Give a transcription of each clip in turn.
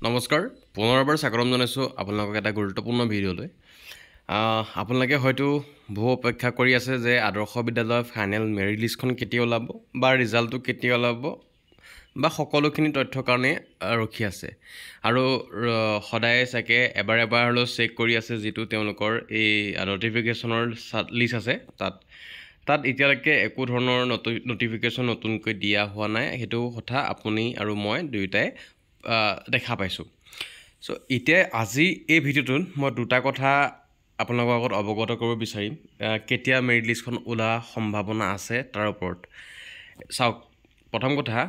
নমস্কাৰ পুনৰবাৰ স্বাগতম জনাইছোঁ আপোনালোকক এটা গুৰুত্বপূৰ্ণ ভিডিঅ'লৈ আপোনালোকে হয়তো বহু অপেক্ষা কৰি আছে যে আদৰ্শ বিদ্যালয়ৰ ফাইনেল মেৰিট লিষ্টখন কেতিয়া ওলাব বা ৰিজাল্টটো কেতিয়া ওলাব বা সকলোখিনি তথ্যৰ কাৰণে ৰখি আছে আৰু সদায় চাগে এবাৰ হ'লেও চেক কৰি আছে যিটো তেওঁলোকৰ এই নটিফিকেশ্যনৰ লিষ্ট আছে তাত এতিয়ালৈকে একো ধৰণৰ নটিফিকেশ্যন নতুনকৈ দিয়া হোৱা নাই সেইটো কথা আপুনি আৰু মই দুয়োটাই দেখা পাইছোঁ সো এতিয়া আজি এই ভিডিঅ'টোত মই দুটা কথা আপোনালোকৰ আগত অৱগত কৰিব বিচাৰিম কেতিয়া মেৰিট লিষ্টখন ওলা সম্ভাৱনা আছে তাৰ ওপৰত চাওক প্ৰথম কথা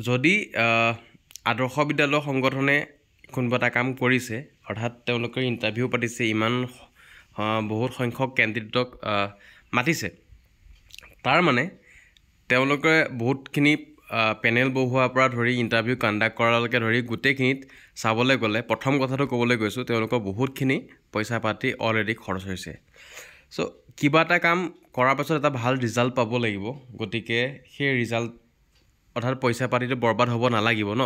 যদি আদৰ্শ বিদ্যালয় সংগঠনে কোনোবা এটা কাম কৰিছে অৰ্থাৎ তেওঁলোকে ইণ্টাৰভিউ পাতিছে ইমান বহুত সংখ্যক কেণ্ডিডেটক মাতিছে তাৰ মানে তেওঁলোকে বহুতখিনি পেনেল বহুৱাৰ পৰা ধৰি ইণ্টাৰভিউ কণ্ডাক্ট কৰালৈকে ধৰি গোটেইখিনিত চাবলৈ গ'লে প্ৰথম কথাটো ক'বলৈ গৈছোঁ তেওঁলোকৰ বহুতখিনি পইচা পাতি অলৰেডি খৰচ হৈছে চ' কিবা এটা কাম কৰাৰ পাছত এটা ভাল ৰিজাল্ট পাব লাগিব গতিকে সেই ৰিজাল্ট অৰ্থাৎ পইচা পাতিটো বৰবাদ হ'ব নালাগিব ন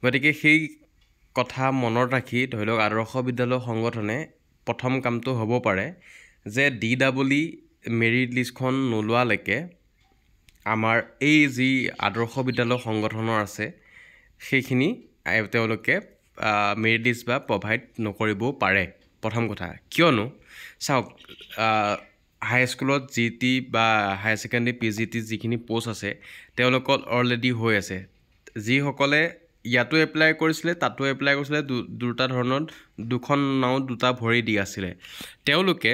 গতিকে সেই কথা মনত ৰাখি ধৰি লওক আদৰ্শ বিদ্যালয় সংগঠনে প্ৰথম কামটো হ'ব পাৰে যে DEE মেৰিট লিষ্টখন নোলোৱালৈকে আমাৰ এই যি আদৰ্শ বিদ্যালয় সংগঠনৰ আছে সেইখিনি তেওঁলোকে মেৰিট লিষ্ট বা প্ৰভাইড নকৰিবও পাৰে প্ৰথম কথা কিয়নো চাওক হাইস্কুলত GT বা হায়াৰ ছেকেণ্ডেৰী PGT যিখিনি পোষ্ট আছে তেওঁলোকৰ অলৰেডি হৈ আছে যিসকলে ইয়াতো এপ্লাই কৰিছিলে তাতো এপ্লাই কৰিছিলে দুটা ধৰণৰ দুখন নাও দুটা ভৰি দি আছিলে তেওঁলোকে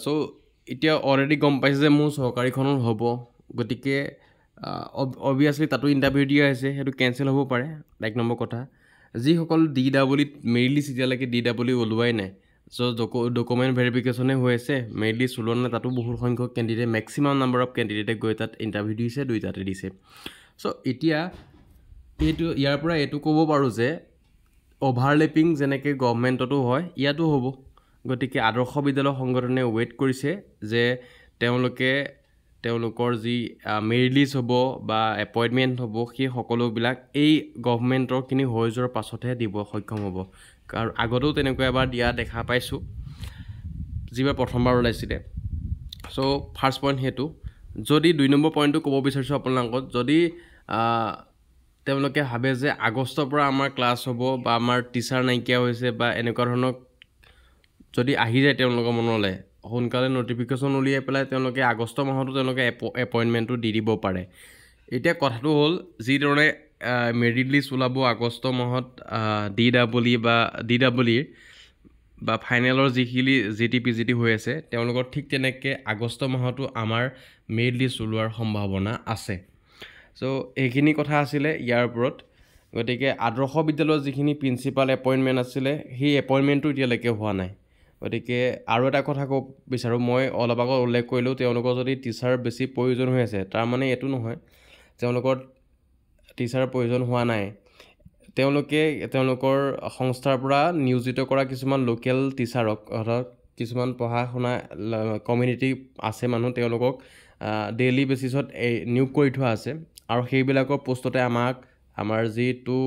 চ' এতিয়া অলৰেডি গম পাইছে যে মোৰ চৰকাৰীখনৰ হ'ব গতিকে অবভিয়াছলি তাতো ইণ্টাৰভিউ দিয়া আছে সেইটো কেঞ্চেল হ'ব পাৰে এক নম্বৰ কথা যিসকল DEE মেৰিট লিষ্ট এতিয়ালৈকে DEE ওলোৱাই নাই চ' ডকুমেণ্ট ভেৰিফিকেশ্যনে হৈ আছে মেৰিট লিষ্ট ওলোৱা নাই তাতো বহুত সংখ্যক কেণ্ডিডেট মেক্সিমাম নাম্বাৰ অফ কেণ্ডিডেটে গৈ তাত ইণ্টাৰভিউ দিছে দুইটাতে দিছে চ' এতিয়া ইয়াৰ পৰা এইটো ক'ব পাৰোঁ যে অভাৰলেপিং যেনেকৈ গভৰ্ণমেণ্টতো হয় ইয়াতো হ'ব গতিকে আদৰ্শ বিদ্যালয় সংগঠনে ৱেইট কৰিছে যে তেওঁলোকৰ যি মেৰিট লিষ্ট হ'ব বা এপইণ্টমেণ্ট হ'ব সেই সকলোবিলাক এই গভৰ্ণমেণ্টৰখিনি হৈ যোৱাৰ পাছতহে দিব সক্ষম হ'ব কাৰণ আগতেও তেনেকুৱা এবাৰ দিয়া দেখা পাইছোঁ যিবাৰ প্ৰথমবাৰ ওলাইছিলে চ' ফাৰ্ষ্ট পইণ্ট সেইটো যদি 2 নম্বৰ পইণ্টটো ক'ব বিচাৰিছোঁ আপোনালোকক যদি তেওঁলোকে ভাবে যে আগষ্টৰ পৰা আমাৰ ক্লাছ হ'ব বা আমাৰ টিচাৰ নাইকিয়া হৈছে বা এনেকুৱা ধৰণৰ যদি আহি যায় তেওঁলোকৰ মনলৈ সোনকালে নটিফিকেশ্যন উলিয়াই পেলাই তেওঁলোকে আগষ্ট মাহতো তেওঁলোকে এপইণ্টমেণ্টটো দি দিব পাৰে এতিয়া কথাটো হ'ল যিদৰে মেৰিট লিষ্ট ওলাব আগষ্ট মাহত DEE বা ফাইনেলৰ যিখিনি GT PGT হৈ আছে তেওঁলোকৰ ঠিক তেনেকৈ আগষ্ট মাহতো আমাৰ মেৰিট লিষ্ট ওলোৱাৰ সম্ভাৱনা আছে চ' এইখিনি কথা আছিলে ইয়াৰ ওপৰত গতিকে আদৰ্শ বিদ্যালয়ৰ যিখিনি প্ৰিন্সিপাল এপইণ্টমেণ্ট আছিলে সেই এপইণ্টমেণ্টটো এতিয়ালৈকে হোৱা নাই গতিকে আৰু এটা কথা ক'ব বিচাৰোঁ মই অলপ আগত উল্লেখ কৰিলোঁ তেওঁলোকৰ যদি টিচাৰ বেছি প্ৰয়োজন হৈ আছে তাৰমানে এইটো নহয় তেওঁলোকৰ টিচাৰ প্ৰয়োজন হোৱা নাই তেওঁলোকৰ সংস্থাৰ পৰা নিয়োজিত কৰা কিছুমান লোকেল টিচাৰক অৰ্থাৎ কিছুমান পঢ়া শুনা কমিউনিটি আছে মানুহ তেওঁলোকক ডেইলি বেচিছত নিয়োগ কৰি থোৱা আছে আৰু সেইবিলাকৰ পোষ্টতে আমাৰ যিটো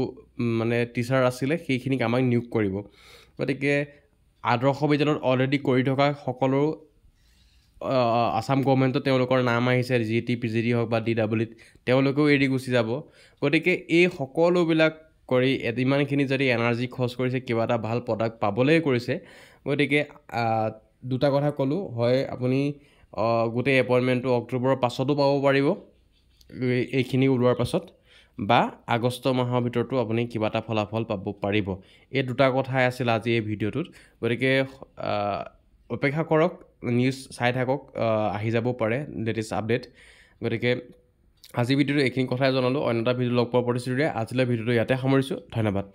মানে টিচাৰ আছিলে সেইখিনিক আমাক নিয়োগ কৰিব গতিকে আদৰ্শ বিদ্যালয়ত অলৰেডি কৰি থকা সকলো আসাম গভৰ্ণমেণ্টত তেওঁলোকৰ নাম আহিছে GT PGT হওক বা DEE তেওঁলোকেও এৰি গুচি যাব গতিকে এই সকলোবিলাক কৰি ইমানখিনি যদি এনাৰ্জি খৰচ কৰিছে কিবা এটা ভাল প্ৰডাক্ট পাবলৈ কৰিছে গতিকে দুটা কথা ক'লোঁ হয় আপুনি গোটেই এপইণ্টমেণ্টটো অক্টোবৰৰ পাছতো পাব পাৰিব এইখিনি ওলোৱাৰ পাছত বা আগষ্ট মাহৰ ভিতৰতো আপুনি কিবা এটা ফলাফল পাব পাৰিব এই দুটা কথাই আছিল আজি এই ভিডিঅ'টোত গতিকে অপেক্ষা কৰক নিউজ চাই থাকক আহি যাব পাৰে লেটেষ্ট আপডেট গতিকে আজি ভিডিঅ'টো এইখিনি কথাই জনালোঁ অন্য এটা ভিডিঅ' লগ পোৱাৰ প্ৰতিশ্ৰুতিৰে আজিলৈ ভিডিঅ'টো ইয়াতে সামৰিছোঁ ধন্যবাদ